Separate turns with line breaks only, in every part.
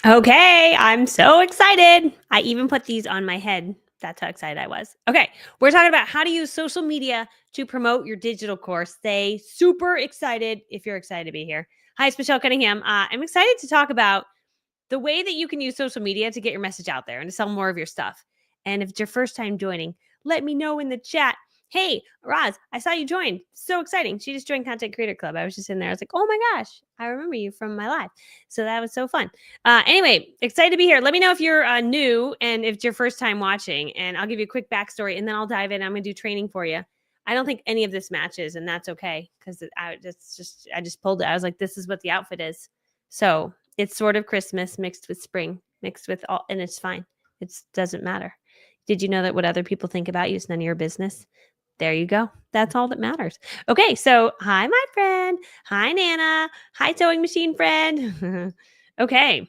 Okay, I'm so excited. I even put these on my head. That's how excited I was. Okay, we're talking about how to use social media to promote your digital course. Stay super excited if you're excited to be here. Hi, it's Michelle Cunningham. I'm excited to talk about the way that you can use social media to get your message out there and to sell more of your stuff. And if it's your first time joining, let me know in the chat. Hey, Roz, I saw you joined. So exciting. She just joined Content Creator Club. I was just in there. I was like, oh my gosh, I remember you from my live. So that was so fun. Anyway, excited to be here. Let me know if you're new and if it's your first time watching. And I'll give you a quick backstory and then I'll dive in. I'm going to do training for you. I don't think any of this matches, and that's okay because I just pulled it. I was like, this is what the outfit is. So it's sort of Christmas mixed with spring, mixed with all, and it's fine. It doesn't matter. Did you know that what other people think about you is none of your business? There you go. That's all that matters. Okay, so hi, my friend. Hi, Nana. Hi, sewing machine friend. Okay.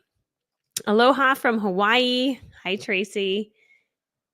Aloha from Hawaii. Hi, Tracy.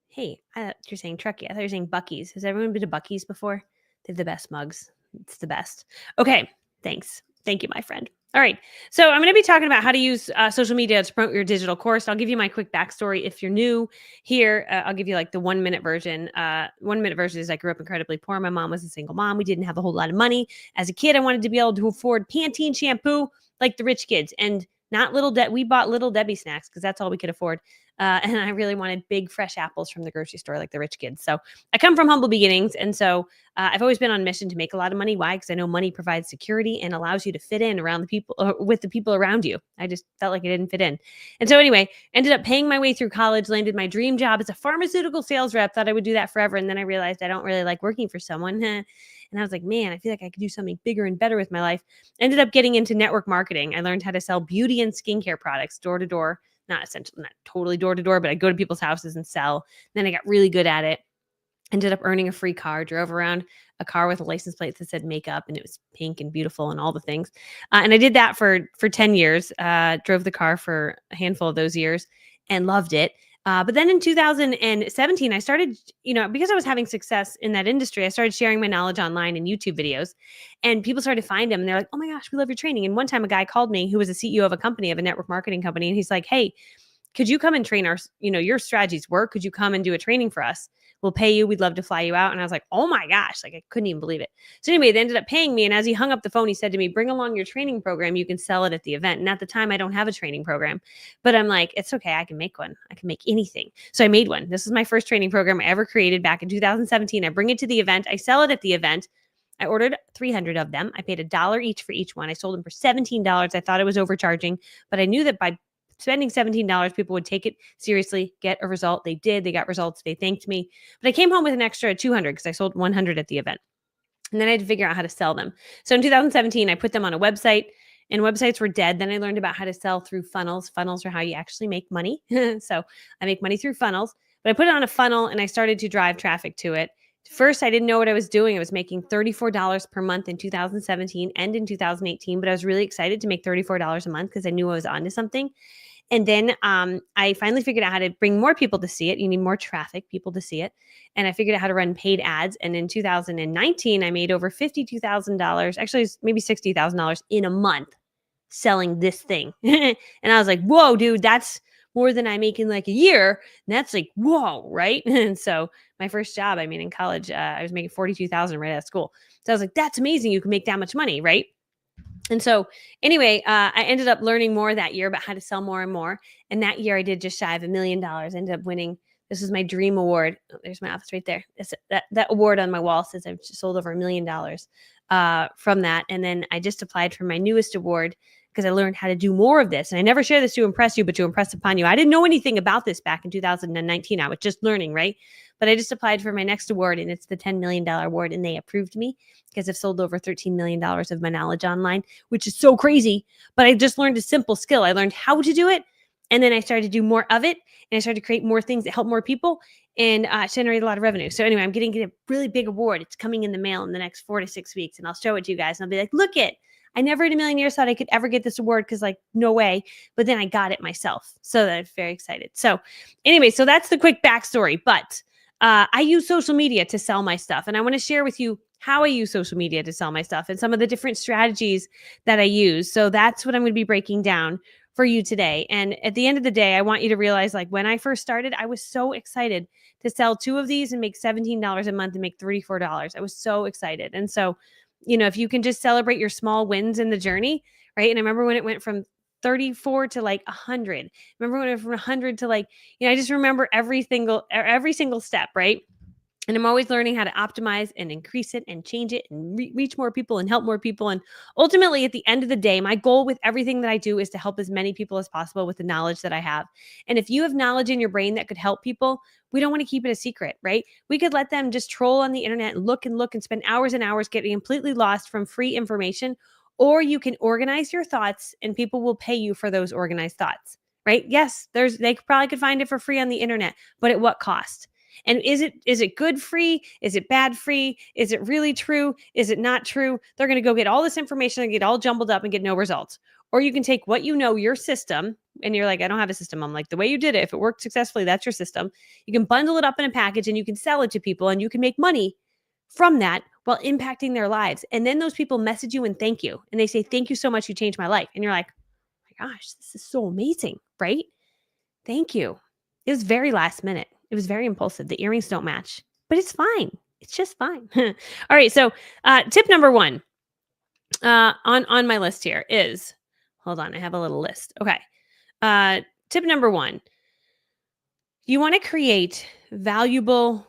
Hey, you're saying Truckee. I thought you were saying Buc-ee's. Has everyone been to Buc-ee's before? They have the best mugs. It's the best. Okay, thanks. Thank you, my friend. All right, so I'm going to be talking about how to use social media to promote your digital course. I'll give you my quick backstory. If you're new here, I'll give you like the 1-minute version. 1-minute version is I grew up incredibly poor. My mom was a single mom. We didn't have a whole lot of money. As a kid, I wanted to be able to afford Pantene shampoo like the rich kids, and not we bought Little Debbie snacks because that's all we could afford. And I really wanted big, fresh apples from the grocery store like the rich kids. So I come from humble beginnings. And so I've always been on mission to make a lot of money. Why? Because I know money provides security and allows you to fit in around the people with the people around you. I just felt like I didn't fit in. And so anyway, ended up paying my way through college, landed my dream job as a pharmaceutical sales rep, thought I would do that forever. And then I realized I don't really like working for someone. And I was like, man, I feel like I could do something bigger and better with my life. Ended up getting into network marketing. I learned how to sell beauty and skincare products door to door. Not totally door to door, but I go to people's houses and sell. Then I got really good at it. Ended up earning a free car, drove around a car with a license plate that said makeup, and it was pink and beautiful and all the things. And I did that for 10 years, drove the car for a handful of those years and loved it. But then in 2017, I started, because I was having success in that industry, I started sharing my knowledge online in YouTube videos, and people started to find them. And they're like, oh my gosh, we love your training. And one time a guy called me who was a CEO of a network marketing company. And he's like, hey, could you come and train your strategies work? Could you come and do a training for us? We'll pay you. We'd love to fly you out. And I was like, oh my gosh, like I couldn't even believe it. So anyway, they ended up paying me. And as he hung up the phone, he said to me, bring along your training program. You can sell it at the event. And at the time, I don't have a training program, but I'm like, it's okay. I can make one. I can make anything. So I made one. This is my first training program I ever created back in 2017. I bring it to the event. I sell it at the event. I ordered 300 of them. I paid $1 each for each one. I sold them for $17. I thought I was overcharging, but I knew that by spending $17, people would take it seriously, get a result. They did. They got results. They thanked me. But I came home with an extra 200 because I sold 100 at the event. And then I had to figure out how to sell them. So in 2017, I put them on a website, and websites were dead. Then I learned about how to sell through funnels. Funnels are how you actually make money. So I make money through funnels. But I put it on a funnel, and I started to drive traffic to it. First, I didn't know what I was doing. I was making $34 per month in 2017 and in 2018, but I was really excited to make $34 a month because I knew I was onto something. And then I finally figured out how to bring more people to see it. You need more traffic, people to see it. And I figured out how to run paid ads. And in 2019, I made over $52,000, actually maybe $60,000 in a month selling this thing. And I was like, whoa, dude, that's more than I make in like a year. And that's like, whoa, right? And so my first job, in college, I was making $42,000 right out of school. So I was like, that's amazing. You can make that much money, right? And so anyway, I ended up learning more that year about how to sell more and more. And that year I did just shy of $1 million. Ended up winning. This is my dream award. Oh, there's my office right there. That award on my wall says I've sold over $1 million from that. And then I just applied for my newest award because I learned how to do more of this. And I never share this to impress you, but to impress upon you. I didn't know anything about this back in 2019. I was just learning, right? But I just applied for my next award, and it's the $10 million award, and they approved me because I've sold over $13 million of my knowledge online, which is so crazy. But I just learned a simple skill. I learned how to do it, and then I started to do more of it, and I started to create more things that help more people and generate a lot of revenue. So anyway, I'm getting a really big award. It's coming in the mail in the next 4 to 6 weeks, and I'll show it to you guys, and I'll be like, look it. I never in a million years thought I could ever get this award because no way. But then I got it myself. So I'm very excited. So anyway, so that's the quick backstory. But I use social media to sell my stuff. And I want to share with you how I use social media to sell my stuff and some of the different strategies that I use. So that's what I'm going to be breaking down for you today. And at the end of the day, I want you to realize, like, when I first started, I was so excited to sell 2 of these and make $17 a month and make $34. I was so excited. And so, if you can just celebrate your small wins in the journey, right? And I remember when it went from 34 to like 100. Remember when it went from 100 to like, I just remember every single step, right? And I'm always learning how to optimize and increase it and change it and reach more people and help more people. And ultimately, at the end of the day, my goal with everything that I do is to help as many people as possible with the knowledge that I have. And if you have knowledge in your brain that could help people, we don't want to keep it a secret, right? We could let them just troll on the internet and look and spend hours and hours getting completely lost from free information. Or you can organize your thoughts and people will pay you for those organized thoughts, right? Yes, they probably could find it for free on the internet, but at what cost? And is it good free? Is it bad free? Is it really true? Is it not true? They're going to go get all this information and get all jumbled up and get no results. Or you can take what your system, and you're like, I don't have a system. I'm like, the way you did it, if it worked successfully, that's your system. You can bundle it up in a package and you can sell it to people and you can make money from that while impacting their lives. And then those people message you and thank you. And they say, thank you so much. You changed my life. And you're like, oh my gosh, this is so amazing, right? Thank you. It was very last minute. It was very impulsive. The earrings don't match, but it's fine. It's just fine. All right. So tip number 1 on my list here is, hold on, I have a little list. Okay. Tip number 1, you want to create valuable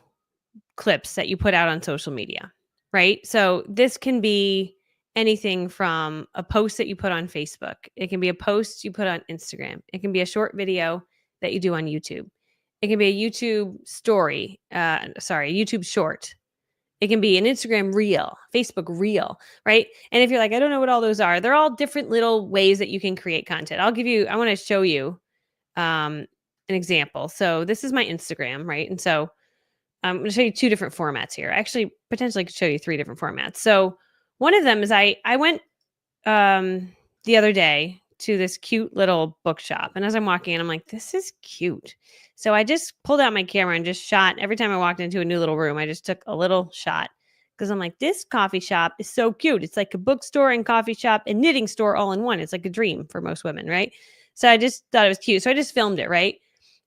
clips that you put out on social media, right? So this can be anything from a post that you put on Facebook. It can be a post you put on Instagram. It can be a short video that you do on YouTube. It can be a YouTube story, a YouTube short. It can be an Instagram reel, Facebook reel, right? And if you're like, I don't know what all those are, they're all different little ways that you can create content. I want to show you an example. So this is my Instagram, right? And so I'm going to show you 2 different formats here. I actually potentially could show you 3 different formats. So one of them is I went the other day to this cute little bookshop. And as I'm walking in, I'm like, this is cute. So I just pulled out my camera and just shot. Every time I walked into a new little room, I just took a little shot because I'm like, this coffee shop is so cute. It's like a bookstore and coffee shop and knitting store all in one. It's like a dream for most women, right? So I just thought it was cute. So I just filmed it, right?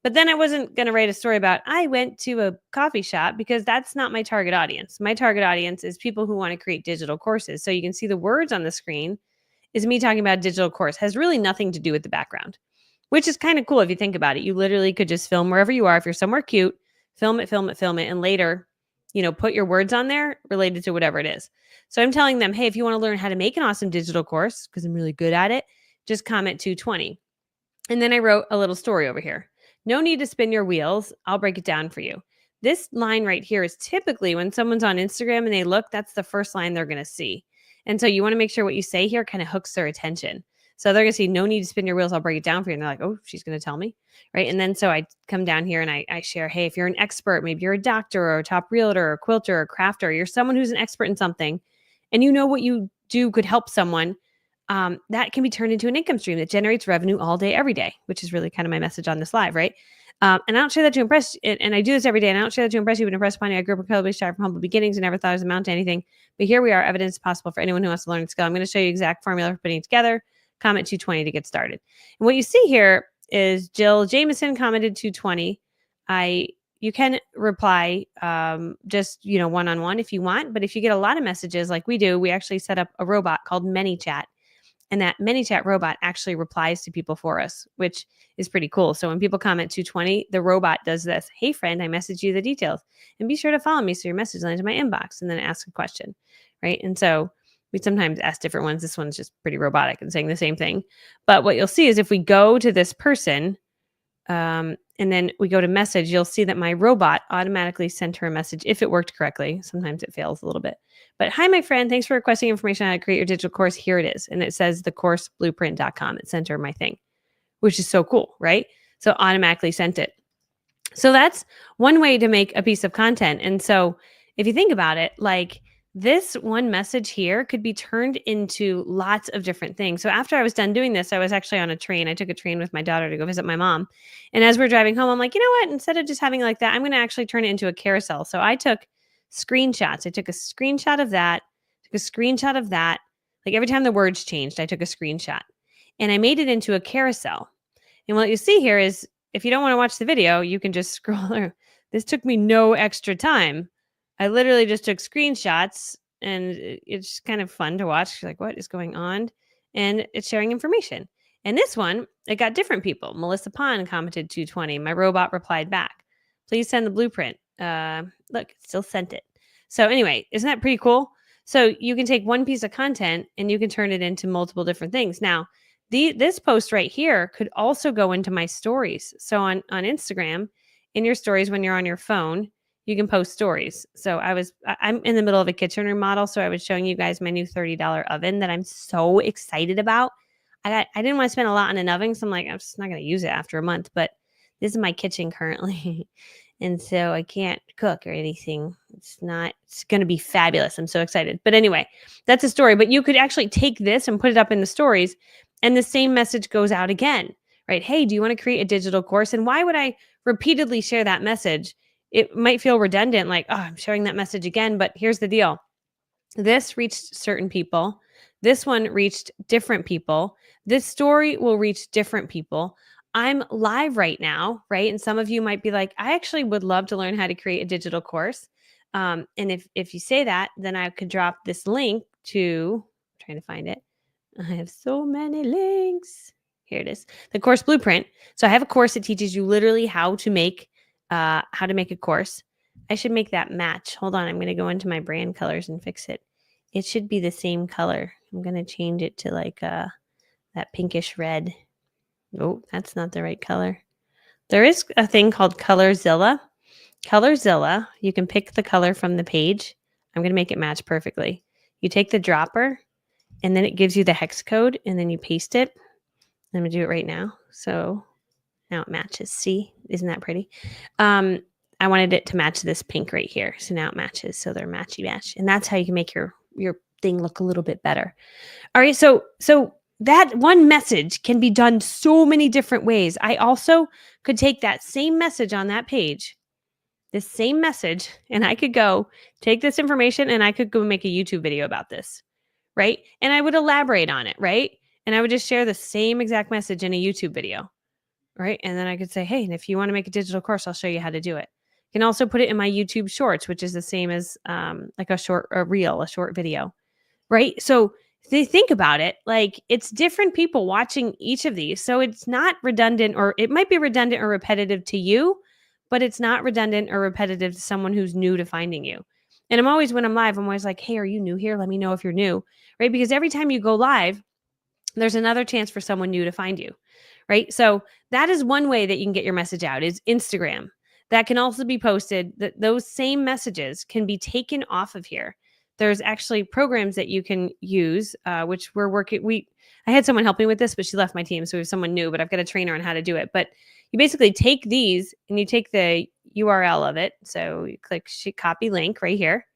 But then I wasn't going to write a story about I went to a coffee shop because that's not my target audience. My target audience is people who want to create digital courses. So you can see the words on the screen is me talking about a digital course. Has really nothing to do with the background, which is kind of cool if you think about it. You literally could just film wherever you are. If you're somewhere cute, film it, and later, put your words on there related to whatever it is. So I'm telling them, hey, if you want to learn how to make an awesome digital course, because I'm really good at it, just comment 220. And then I wrote a little story over here. No need to spin your wheels. I'll break it down for you. This line right here is typically when someone's on Instagram and they look, that's the first line they're going to see. And so you want to make sure what you say here kind of hooks their attention. So they're going to see, no need to spin your wheels. I'll break it down for you. And they're like, oh, she's going to tell me. Right. And then so I come down here and I share, hey, if you're an expert, maybe you're a doctor or a top realtor or a quilter or a crafter, you're someone who's an expert in something and you know what you do could help someone. That can be turned into an income stream that generates revenue all day, every day, which is really kind of my message on this live, right? And I don't share that to impress, and I do this every day, and I don't share that to impress you, but impress upon you. I grew up incredibly shy from humble beginnings and never thought I was amount to anything. But here we are, evidence possible for anyone who wants to learn and scale. I'm going to show you exact formula for putting it together. Comment 220 to get started. And what you see here is Jill Jameson commented 220. You can reply just, one-on-one if you want. But if you get a lot of messages like we do, we actually set up a robot called ManyChat. And that ManyChat robot actually replies to people for us, which is pretty cool. So when people comment 220, the robot does this. Hey, friend, I messaged you the details. And be sure to follow me so your message lands in my inbox, and then ask a question, right? And so we sometimes ask different ones. This one's just pretty robotic and saying the same thing. But what you'll see is if we go to this person, and then we go to message, you'll see that my robot automatically sent her a message if it worked correctly. Sometimes it fails a little bit. But hi, my friend. Thanks for requesting information on how to create your digital course. Here it is. And it says thecourseblueprint.com. It sent her my thing, which is so cool, right? So automatically sent it. So that's one way to make a piece of content. And so if you think about it, like this one message here could be turned into lots of different things. So after I was done doing this, I was actually on a train. I took a train with my daughter to go visit my mom. And as we're driving home, I'm like, you know what? Instead of just having it like that, I'm going to actually turn it into a carousel. So I took screenshots. I took a screenshot of that, took a screenshot of that. Like every time the words changed, I took a screenshot. and I made it into a carousel. And what you see here is if you don't want to watch the video, you can just scroll through. This took me no extra time. I literally just took screenshots and it's kind of fun to watch. Like, what is going on? And it's sharing information. And this one, it got different people. Melissa Pond commented 220. My robot replied back. Please send the blueprint. Look, it still sent it. So anyway, isn't that pretty cool? So you can take one piece of content and you can turn it into multiple different things. Now, this post right here could also go into my stories. So on Instagram, in your stories when you're on your phone, you can post stories. So I'm in the middle of a kitchen remodel, so I was showing you guys my new $30 oven that I'm so excited about. I didn't want to spend a lot on an oven, so I'm like, I'm just not going to use it after a month, but this is my kitchen currently. And so I can't cook or anything. It's going to be fabulous. I'm so excited. But anyway, that's a story. But you could actually take this and put it up in the stories, and the same message goes out again, right? Hey, do you want to create a digital course? And why would I repeatedly share that message? It might feel redundant, like, oh, I'm sharing that message again. But here's the deal. This reached certain people. This one reached different people. This story will reach different people. I'm live right now, right? And some of you might be like, I actually would love to learn how to create a digital course. And if you say that, then I could drop this link to, I'm trying to find it. I have so many links. Here it is. The course blueprint. So I have a course that teaches you literally how to make a course. I should make that match. Hold on. I'm going to go into my brand colors and fix it. It should be the same color. I'm going to change it to like that pinkish red. Oh, that's not the right color. There is a thing called Colorzilla. Colorzilla, you can pick the color from the page. I'm going to make it match perfectly. You take the dropper and then it gives you the hex code and then you paste it. I'm going to do it right now. So now it matches. See, isn't that pretty? I wanted it to match this pink right here. So now it matches. So they're matchy match. And that's how you can make your thing look a little bit better. All right. So that one message can be done so many different ways. I also could take that same message on that page, this same message, and I could go take this information and I could go make a YouTube video about this, right? And I would elaborate on it, right? And I would just share the same exact message in a YouTube video, right? And then I could say, hey, and if you want to make a digital course, I'll show you how to do it. You can also put it in my YouTube shorts, which is the same as like a short video, right? So they think about it, like it's different people watching each of these. So it's not redundant, or it might be redundant or repetitive to you, but it's not redundant or repetitive to someone who's new to finding you. And when I'm live, I'm always like, hey, are you new here? Let me know if you're new, right? Because every time you go live, there's another chance for someone new to find you, right? So that is one way that you can get your message out, is Instagram. That can also be posted. That those same messages can be taken off of here. There's actually programs that you can use, which we're working. I had someone helping with this, but she left my team, so we have someone new. But I've got a trainer on how to do it. But you basically take these and you take the URL of it. So you click copy link right here,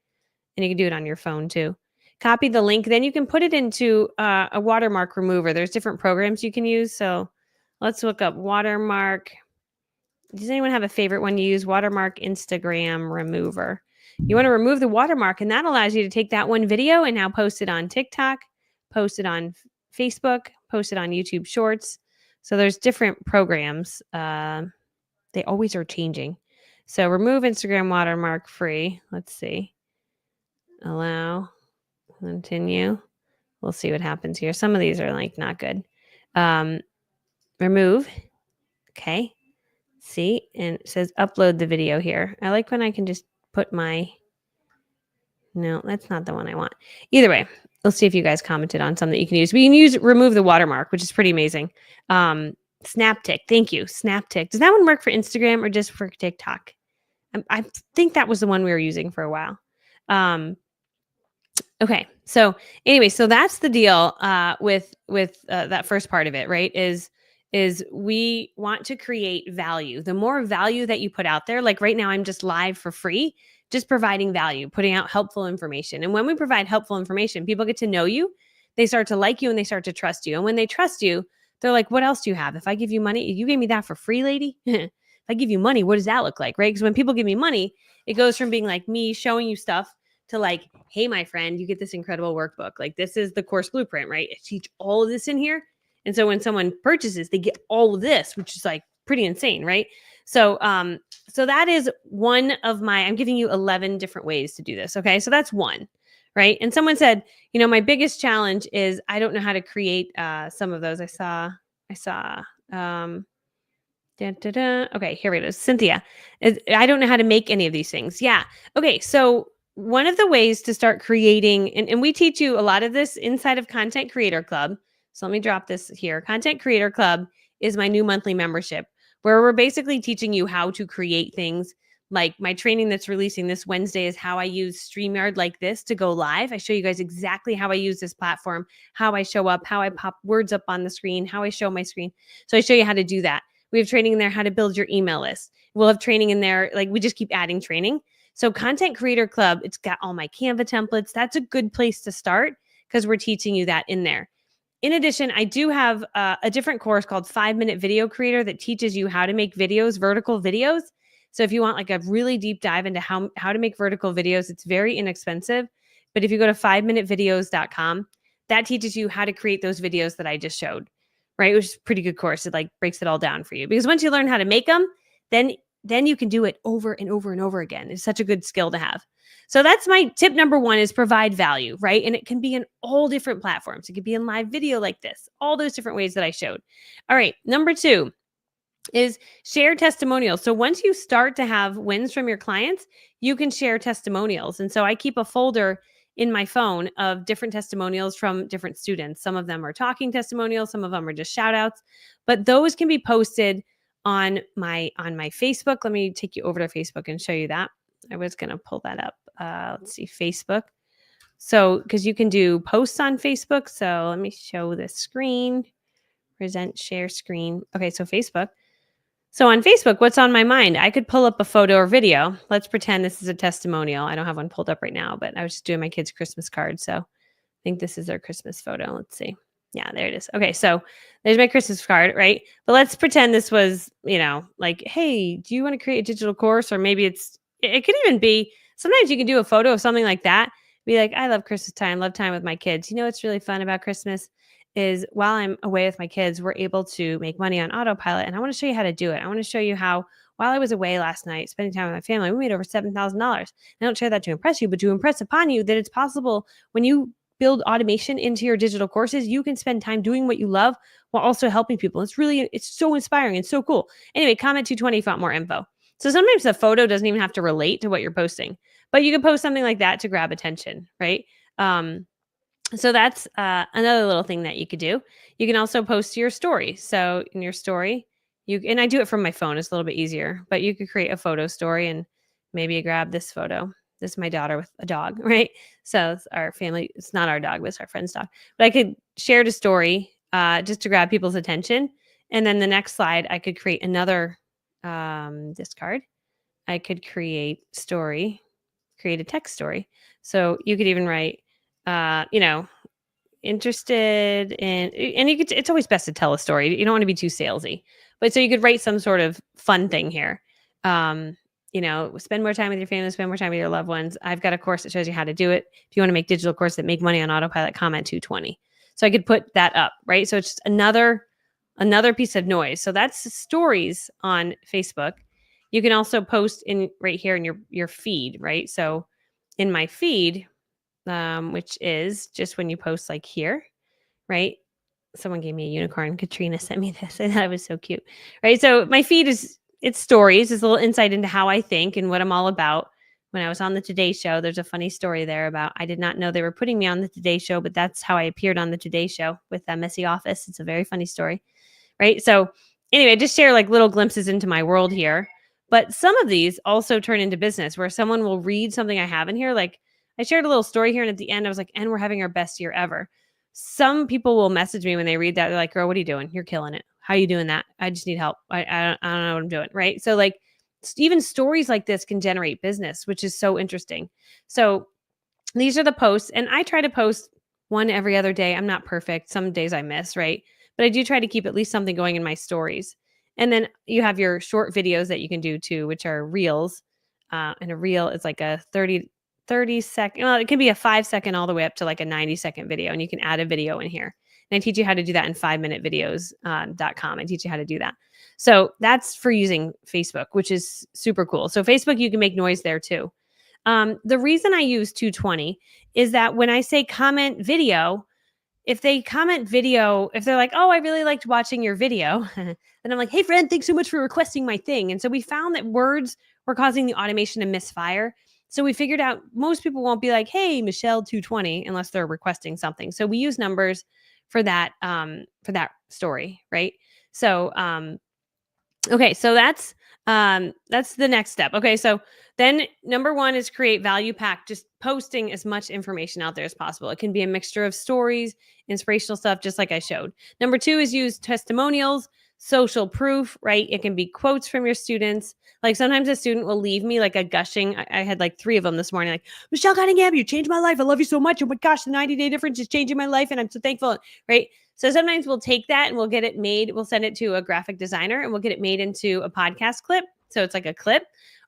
and you can do it on your phone too. Copy the link, then you can put it into a watermark remover. There's different programs you can use. So let's look up watermark. Does anyone have a favorite one to use? Watermark Instagram remover. You want to remove the watermark, and that allows you to take that one video and now post it on TikTok, post it on Facebook, post it on YouTube Shorts. So there's different programs. They always are changing. So remove Instagram watermark free. Let's see. Allow. Continue. We'll see what happens here. Some of these are like not good. Remove. Okay. See, and it says upload the video here. I like when I can just put no, that's not the one I want. Either way, let's see if you guys commented on something that you can use. We can use remove the watermark, which is pretty amazing. Snaptick. Thank you. Snaptick. Does that one work for Instagram or just for TikTok? I think that was the one we were using for a while. Okay. So anyway, so that's the deal with that first part of it, right? Is we want to create value. The more value that you put out there, like right now, I'm just live for free, just providing value, putting out helpful information. And when we provide helpful information, people get to know you, they start to like you, and they start to trust you. And when they trust you, they're like, what else do you have? If I give you money, you gave me that for free, lady. If I give you money, what does that look like, right? Because when people give me money, it goes from being like me showing you stuff to like, hey, my friend, you get this incredible workbook. Like this is the course blueprint, right? I teach all of this in here. And so when someone purchases, they get all of this, which is like pretty insane, right? So so that is one of my, I'm giving you 11 different ways to do this. Okay. So that's one, right? And someone said, my biggest challenge is I don't know how to create some of those. I saw, okay, here it is. Cynthia, I don't know how to make any of these things. Yeah. Okay. So one of the ways to start creating, and we teach you a lot of this inside of Content Creator Club. So let me drop this here. Content Creator Club is my new monthly membership where we're basically teaching you how to create things. Like my training that's releasing this Wednesday is how I use StreamYard like this to go live. I show you guys exactly how I use this platform, how I show up, how I pop words up on the screen, how I show my screen. So I show you how to do that. We have training in there how to build your email list. We'll have training in there. Like we just keep adding training. So Content Creator Club, it's got all my Canva templates. That's a good place to start because we're teaching you that in there. In addition, I do have a different course called 5-Minute Video Creator that teaches you how to make videos, vertical videos. So if you want like a really deep dive into how to make vertical videos, it's very inexpensive. But if you go to 5minutevideos.com, that teaches you how to create those videos that I just showed, right? Which is a pretty good course. It like breaks it all down for you because once you learn how to make them, then you can do it over and over and over again. It's such a good skill to have. So that's my tip number one is provide value, right? And it can be in all different platforms. It could be in live video like this, all those different ways that I showed. All right. Number two is share testimonials. So once you start to have wins from your clients, you can share testimonials. And so I keep a folder in my phone of different testimonials from different students. Some of them are talking testimonials, some of them are just shout outs, but those can be posted on my Facebook. Let me take you over to Facebook and show you that. I was going to pull that up. Let's see, Facebook. So, because you can do posts on Facebook. So let me show the screen, present share screen. Okay, so Facebook. So on Facebook, what's on my mind? I could pull up a photo or video. Let's pretend this is a testimonial. I don't have one pulled up right now, but I was just doing my kids' Christmas card. So I think this is their Christmas photo. Let's see. Yeah, there it is. Okay, so there's my Christmas card, right? But let's pretend this was, like, hey, do you want to create a digital course? Or maybe it could even be, sometimes you can do a photo of something like that. Be like, I love Christmas time, love time with my kids. You know what's really fun about Christmas is while I'm away with my kids, we're able to make money on autopilot. And I want to show you how to do it. I want to show you how, while I was away last night, spending time with my family, we made over $7,000. I don't share that to impress you, but to impress upon you that it's possible when you build automation into your digital courses, you can spend time doing what you love while also helping people. It's so inspiring and so cool. Anyway, comment 220 if you want more info. So sometimes the photo doesn't even have to relate to what you're posting, but you can post something like that to grab attention, right? So that's another little thing that you could do. You can also post your story. So in your story, and I do it from my phone. It's a little bit easier, but you could create a photo story and maybe you grab this photo. This is my daughter with a dog, right? So it's our family. It's not our dog, but it's our friend's dog. But I could share the story just to grab people's attention. And then the next slide, I could create another discard. I could create a text story. So you could even write, interested in, and it's always best to tell a story. You don't want to be too salesy, but so you could write some sort of fun thing here. Spend more time with your family, spend more time with your loved ones. I've got a course that shows you how to do it. If you want to make digital courses that make money on autopilot, comment 220. So I could put that up, right? So it's just another piece of noise. So that's stories on Facebook. You can also post in right here in your feed, right? So in my feed, which is just when you post like here, right? Someone gave me a unicorn. Katrina sent me this. I thought it was so cute, right? So my feed it's stories. It's a little insight into how I think and what I'm all about. When I was on the Today Show, there's a funny story there about I did not know they were putting me on the Today Show, but that's how I appeared on the Today Show with that messy office. It's a very funny story, right? So anyway, just share like little glimpses into my world here. But some of these also turn into business where someone will read something I have in here. Like I shared a little story here, and at the end, I was like, and we're having our best year ever. Some people will message me when they read that. They're like, girl, what are you doing? You're killing it. How are you doing that? I just need help. I don't know what I'm doing, right? So like even stories like this can generate business, which is so interesting. So these are the posts, and I try to post one every other day. I'm not perfect. Some days I miss, right? But I do try to keep at least something going in my stories. And then you have your short videos that you can do too, which are reels. And a reel is like a 30 second, well, it can be a 5 second all the way up to like a 90-second video. And you can add a video in here. And I teach you how to do that in 5minutevideos.com. I teach you how to do that. So that's for using Facebook, which is super cool. So Facebook, you can make noise there too. The reason I use 220 is that when I say comment video, if they comment video, if they're like, oh, I really liked watching your video, then I'm like, hey, friend, thanks so much for requesting my thing. And so we found that words were causing the automation to misfire. So we figured out most people won't be like, hey, Michelle 220, unless they're requesting something. So we use numbers for that story, right? So okay, so that's the next step. Okay, so then number 1 is create value pack, just posting as much information out there as possible. It can be a mixture of stories, inspirational stuff, just like I showed. Number 2 is use testimonials, social proof, right? It can be quotes from your students. Like sometimes a student will leave me like a gushing. I had like 3 of them this morning, like, Michelle Cunningham, you changed my life. I love you so much. Oh my gosh, the 90-day difference is changing my life. And I'm so thankful, right? So sometimes we'll take that and we'll get it made. We'll send it to a graphic designer and we'll get it made into a podcast clip. So it's like a clip,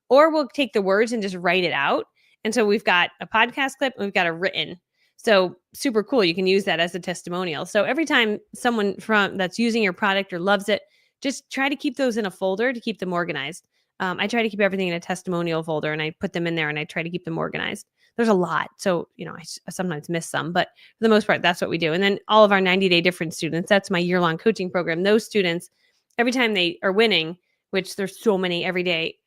or we'll take the words and just write it out. And so we've got a podcast clip and we've got a written. So super cool. You can use that as a testimonial. So every time someone from that's using your product or loves it, just try to keep those in a folder to keep them organized. I try to keep everything in a testimonial folder and I put them in there and I try to keep them organized. There's a lot. So, I sometimes miss some, but for the most part, that's what we do. And then all of our 90-day difference students, that's my year-long coaching program. Those students, every time they are winning, which there's so many every day,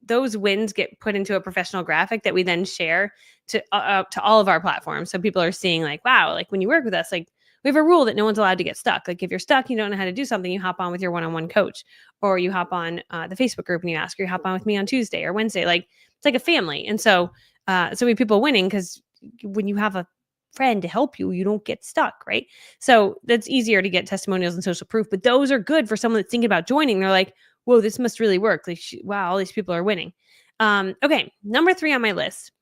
those wins get put into a professional graphic that we then share to all of our platforms. So people are seeing like, wow, like when you work with us, like we have a rule that no one's allowed to get stuck. Like if you're stuck, you don't know how to do something, you hop on with your one-on-one coach, or you hop on the Facebook group and you ask, or you hop on with me on Tuesday or Wednesday. Like it's like a family. And so we have people winning because when you have a friend to help you, you don't get stuck, right? So that's easier to get testimonials and social proof, but those are good for someone that's thinking about joining. They're like, whoa, this must really work. Like, wow, all these people are winning. Okay, number 3 on my list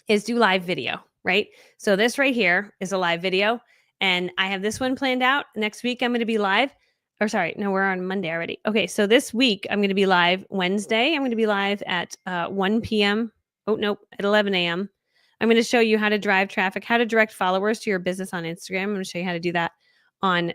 is do live video, right? So this right here is a live video, and I have this one planned out. Next week, I'm going to be live. Or sorry, no, we're on Monday already. Okay, so this week, I'm going to be live Wednesday. I'm going to be live at 1 p.m. Oh, nope, at 11 a.m. I'm going to show you how to drive traffic, how to direct followers to your business on Instagram. I'm going to show you how to do that on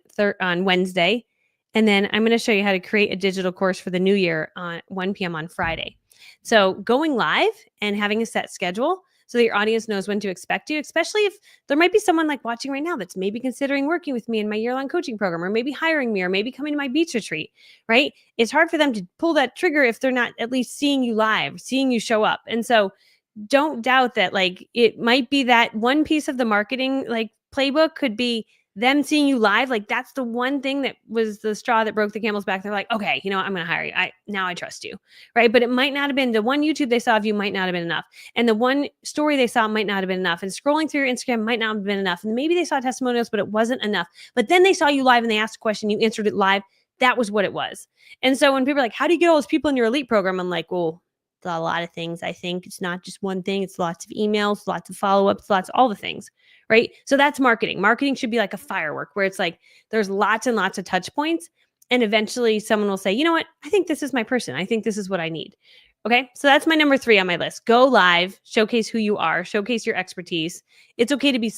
Wednesday. And then I'm going to show you how to create a digital course for the new year on 1 p.m. on Friday. So going live and having a set schedule so that your audience knows when to expect you, especially if there might be someone like watching right now that's maybe considering working with me in my year-long coaching program, or maybe hiring me, or maybe coming to my beach retreat, right? It's hard for them to pull that trigger if they're not at least seeing you live, seeing you show up. And so don't doubt that, like, it might be that one piece of the marketing like playbook could be them seeing you live. Like that's the one thing that was the straw that broke the camel's back. They're like, okay, you know what? I'm going to hire you. Now I trust you. Right. But it might not have been the one YouTube they saw of you might not have been enough. And the one story they saw might not have been enough. And scrolling through your Instagram might not have been enough. And maybe they saw testimonials, but it wasn't enough. But then they saw you live and they asked a question, you answered it live. That was what it was. And so when people are like, how do you get all those people in your elite program? I'm like, well, it's a lot of things. I think it's not just one thing. It's lots of emails, lots of follow-ups, lots of all the things, right? So that's marketing. Marketing should be like a firework where it's like there's lots and lots of touch points. And eventually someone will say, you know what? I think this is my person. I think this is what I need. Okay. So that's my number 3 on my list. Go live, showcase who you are, showcase your expertise. It's okay to be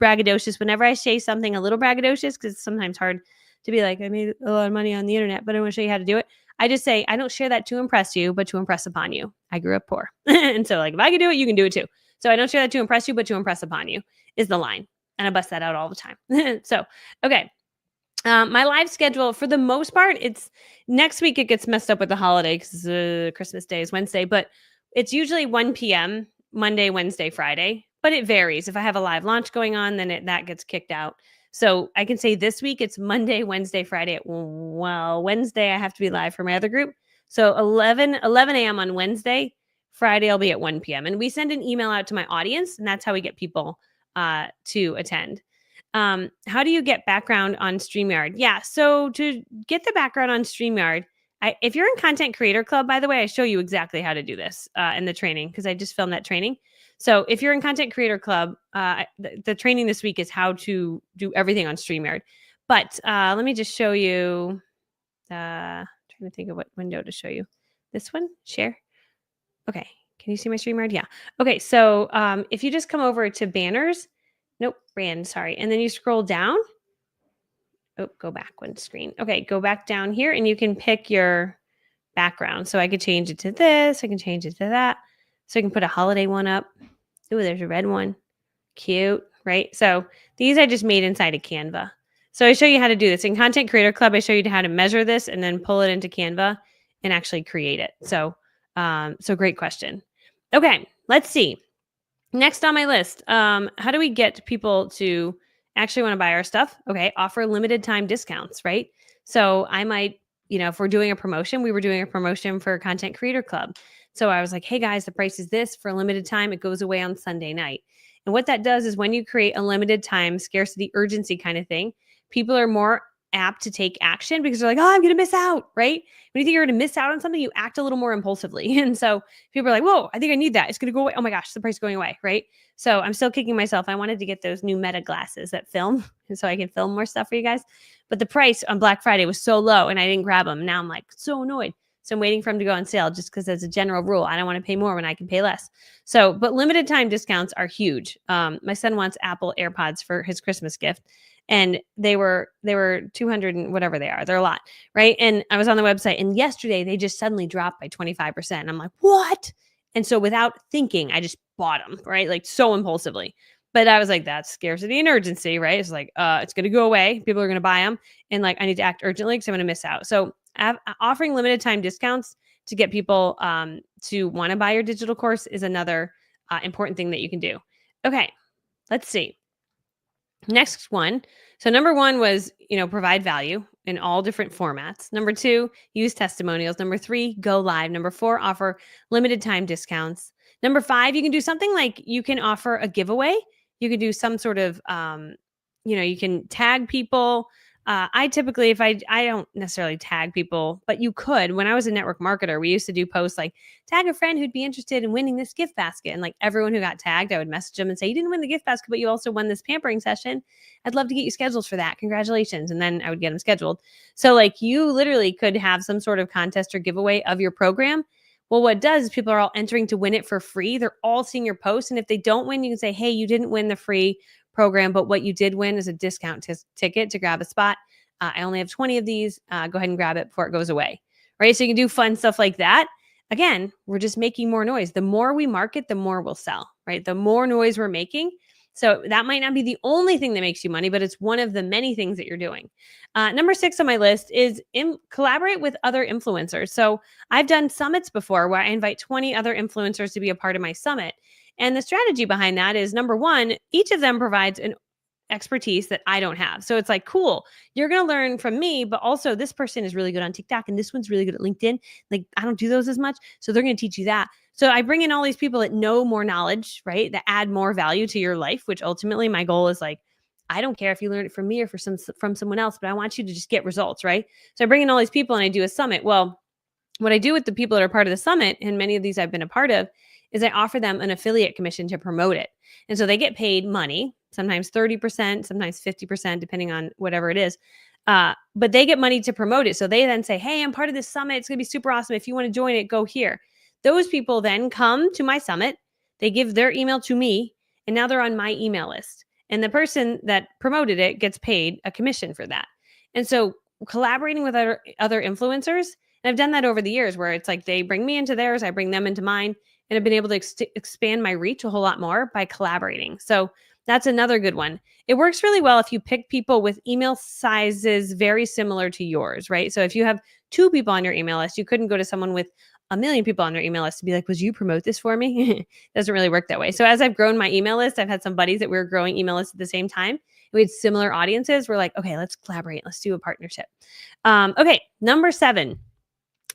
braggadocious. Whenever I say something a little braggadocious, because it's sometimes hard to be like, I made a lot of money on the internet, but I want to show you how to do it. I just say, I don't share that to impress you, but to impress upon you. I grew up poor. And so like, if I can do it, you can do it too. So I don't share that to impress you, but to impress upon you is the line. And I bust that out all the time. So, okay. My live schedule, for the most part, it's next week. It gets messed up with the holiday because Christmas Day is Wednesday, but it's usually 1 p.m. Monday, Wednesday, Friday, but it varies. If I have a live launch going on, then that gets kicked out. So I can say this week it's Monday, Wednesday, Friday. Wednesday I have to be live for my other group. So 11 a.m. on Wednesday. Friday I'll be at 1 p.m. And we send an email out to my audience, and that's how we get people to attend. How do you get background on StreamYard? Yeah, so to get the background on StreamYard, if you're in Content Creator Club, by the way, I show you exactly how to do this in the training because I just filmed that training. So if you're in Content Creator Club, the training this week is how to do everything on StreamYard. But let me just show you. Trying to think of what window to show you. This one, share. Okay, can you see my StreamYard? Yeah. Okay, so if you just come over to banners, nope, brand, sorry, and then you scroll down. Oh, go back one screen. Okay, go back down here and you can pick your background. So I could change it to this. I can change it to that. So I can put a holiday one up. Ooh, there's a red one. Cute, right? So these I just made inside of Canva. So I show you how to do this. In Content Creator Club, I show you how to measure this and then pull it into Canva and actually create it. So, so great question. Okay, let's see. Next on my list, how do we get people to actually want to buy our stuff? Okay, offer limited time discounts, right? So I might, if we're doing a promotion, we were doing a promotion for Content Creator Club. So I was like, hey guys, the price is this for a limited time. It goes away on Sunday night. And what that does is when you create a limited time scarcity urgency kind of thing, people are more apt to take action because they're like, oh, I'm going to miss out, right? When you think you're going to miss out on something, you act a little more impulsively. And so people are like, whoa, I think I need that. It's going to go away. Oh my gosh, the price is going away, right? So I'm still kicking myself. I wanted to get those new Meta glasses that film so I can film more stuff for you guys. But the price on Black Friday was so low and I didn't grab them. Now I'm like so annoyed. So I'm waiting for them to go on sale just because as a general rule, I don't want to pay more when I can pay less. So, but limited time discounts are huge. My son wants Apple AirPods for his Christmas gift. And they were 200 and whatever they are. They're a lot, right? And I was on the website and yesterday they just suddenly dropped by 25%. I'm like, what? And so without thinking, I just bought them, right? Like so impulsively. But I was like, that's scarcity and urgency, right? It's like, it's going to go away. People are going to buy them. And like, I need to act urgently because I'm going to miss out. So offering limited time discounts to get people to want to buy your digital course is another important thing that you can do. Okay, let's see. Next one. So number one was, provide value in all different formats. Number two, use testimonials. Number three, go live. Number four, offer limited time discounts. Number five, you can do something like you can offer a giveaway. You can do some sort of, you can tag people. I typically, if I don't necessarily tag people, but you could. When I was a network marketer, we used to do posts like tag a friend who'd be interested in winning this gift basket. And like everyone who got tagged, I would message them and say, you didn't win the gift basket, but you also won this pampering session. I'd love to get you scheduled for that. Congratulations. And then I would get them scheduled. So like you literally could have some sort of contest or giveaway of your program. Well, what it does is people are all entering to win it for free. They're all seeing your post. And if they don't win, you can say, hey, you didn't win the free program, but what you did win is a discount ticket to grab a spot. I only have 20 of these. Go ahead and grab it before it goes away. Right. So you can do fun stuff like that. Again, we're just making more noise. The more we market, the more we'll sell, right? The more noise we're making. So that might not be the only thing that makes you money, but it's one of the many things that you're doing. Number 6 on my list is collaborate with other influencers. So I've done summits before where I invite 20 other influencers to be a part of my summit. And the strategy behind that is number one, each of them provides an expertise that I don't have. So it's like, cool, you're going to learn from me, but also this person is really good on TikTok and this one's really good at LinkedIn. Like I don't do those as much. So they're going to teach you that. So I bring in all these people that know more knowledge, right? That add more value to your life, which ultimately my goal is like, I don't care if you learn it from me or from someone else, but I want you to just get results, right? So I bring in all these people and I do a summit. Well, what I do with the people that are part of the summit, and many of these I've been a part of, is I offer them an affiliate commission to promote it. And so they get paid money, sometimes 30%, sometimes 50%, depending on whatever it is. But they get money to promote it. So they then say, hey, I'm part of this summit. It's going to be super awesome. If you want to join it, go here. Those people then come to my summit. They give their email to me, and now they're on my email list. And the person that promoted it gets paid a commission for that. And so collaborating with other influencers, and I've done that over the years where it's like they bring me into theirs, I bring them into mine, and I've been able to expand my reach a whole lot more by collaborating. So that's another good one. It works really well if you pick people with email sizes very similar to yours, right? So if you have 2 people on your email list, you couldn't go to someone with 1 million people on their email list to be like, would you promote this for me? It doesn't really work that way. So as I've grown my email list, I've had some buddies that we were growing email lists at the same time. We had similar audiences. We're like, okay, let's collaborate. Let's do a partnership. Okay, number 7.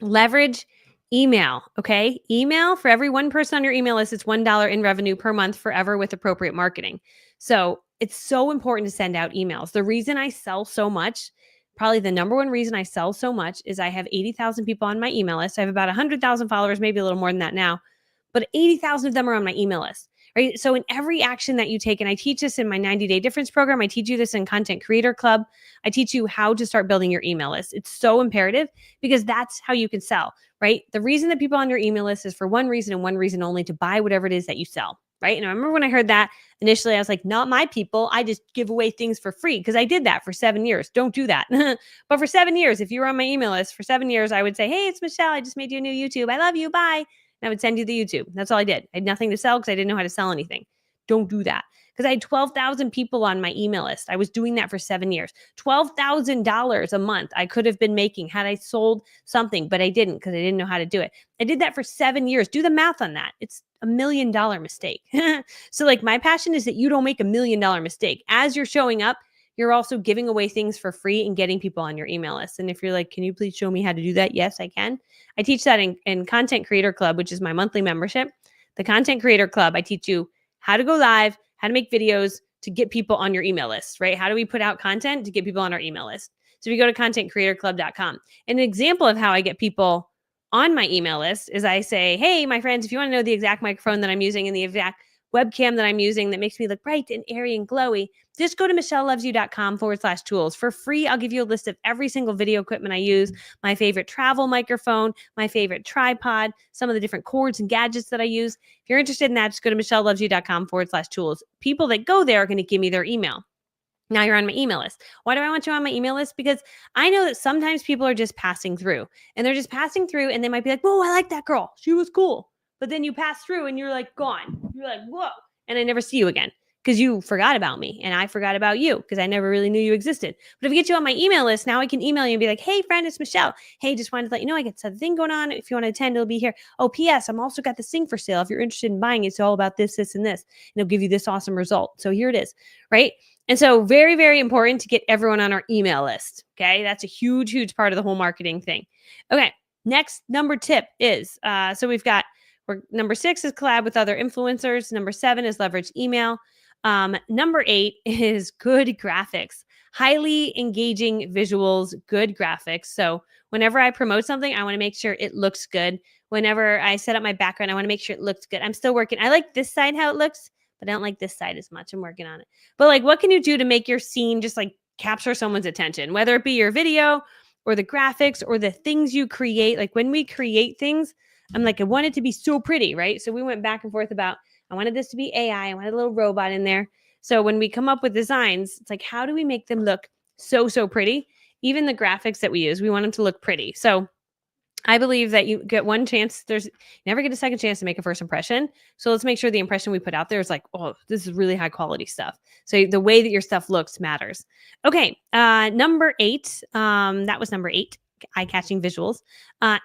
Leverage email. Okay. Email, for every one person on your email list, it's $1 in revenue per month forever with appropriate marketing. So it's so important to send out emails. The reason I sell so much, probably the number one reason I sell so much, is I have 80,000 people on my email list. I have about 100,000 followers, maybe a little more than that now, but 80,000 of them are on my email list. Right. So in every action that you take, and I teach this in my 90-day difference program, I teach you this in Content Creator Club. I teach you how to start building your email list. It's so imperative because that's how you can sell, right? The reason that people on your email list is for one reason and one reason only, to buy whatever it is that you sell, right? And I remember when I heard that initially, I was like, not my people. I just give away things for free because I did that for 7 years. Don't do that. But for 7 years, if you were on my email list for 7 years, I would say, hey, it's Michelle. I just made you a new YouTube. I love you. Bye. And I would send you the YouTube. That's all I did. I had nothing to sell because I didn't know how to sell anything. Don't do that. Because I had 12,000 people on my email list. I was doing that for 7 years. $12,000 a month I could have been making had I sold something, but I didn't because I didn't know how to do it. I did that for 7 years. Do the math on that. It's $1 million mistake. So like my passion is that you don't make $1 million mistake. As you're showing up, you're also giving away things for free and getting people on your email list. And if you're like, can you please show me how to do that? Yes, I can. I teach that in Content Creator Club, which is my monthly membership. The Content Creator Club, I teach you how to go live, how to make videos to get people on your email list, right? How do we put out content to get people on our email list? So if you go to contentcreatorclub.com, an example of how I get people on my email list is I say, hey, my friends, if you want to know the exact microphone that I'm using and the exact webcam that I'm using that makes me look bright and airy and glowy, just go to michellelovesyou.com/tools. For free, I'll give you a list of every single video equipment I use, my favorite travel microphone, my favorite tripod, some of the different cords and gadgets that I use. If you're interested in that, just go to michellelovesyou.com/tools. People that go there are going to give me their email. Now you're on my email list. Why do I want you on my email list? Because I know that sometimes people are just passing through and they're just passing through and they might be like, whoa, I like that girl. She was cool. But then you pass through and you're like, gone. You're like, whoa. And I never see you again because you forgot about me and I forgot about you because I never really knew you existed. But if I get you on my email list, now I can email you and be like, hey, friend, it's Michelle. Hey, just wanted to let you know I got this thing going on. If you want to attend, it'll be here. Oh, P.S. I'm also got this thing for sale. If you're interested in buying it, it's all about this, this, and this. And it'll give you this awesome result. So here it is, right? And so very, very important to get everyone on our email list. Okay. That's a huge, huge part of the whole marketing thing. Okay. Next number tip is, so we've got, number 6 is collab with other influencers. Number 7 is leverage email. Number 8 is good graphics, highly engaging visuals, good graphics. So whenever I promote something, I want to make sure it looks good. Whenever I set up my background, I want to make sure it looks good. I'm still working. I like this side, how it looks, but I don't like this side as much. I'm working on it. But like, what can you do to make your scene just like capture someone's attention, whether it be your video or the graphics or the things you create? Like when we create things, I'm like, I want it to be so pretty, right? So we went back and forth about, I wanted this to be AI. I wanted a little robot in there. So when we come up with designs, it's like, how do we make them look so, so pretty? Even the graphics that we use, we want them to look pretty. So I believe that you get one chance. You never get a second chance to make a first impression. So let's make sure the impression we put out there is like, oh, this is really high quality stuff. So the way that your stuff looks matters. Okay. Number 8. That was number 8. Eye-catching visuals.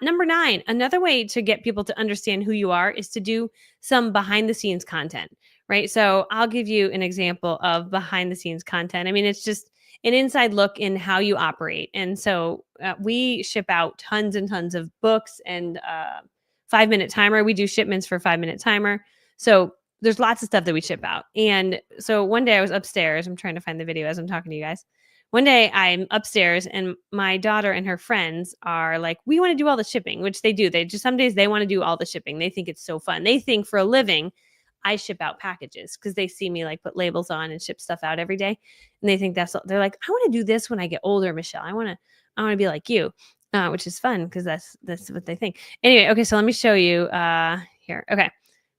Number 9, another way to get people to understand who you are is to do some behind-the-scenes content, right? So I'll give you an example of behind-the-scenes content. I mean, it's just an inside look in how you operate. And so we ship out tons and tons of books and 5-minute timer. We do shipments for 5-minute timer. So there's lots of stuff that we ship out. And so one day I was upstairs. I'm trying to find the video as I'm talking to you guys. One day I'm upstairs and my daughter and her friends are like, we want to do all the shipping, which they do. They just, some days they want to do all the shipping. They think it's so fun. They think for a living, I ship out packages because they see me like put labels on and ship stuff out every day. And they think they're like, I want to do this when I get older, Michelle. I want to be like you, which is fun because that's what they think. Anyway. Okay. So let me show you here. Okay.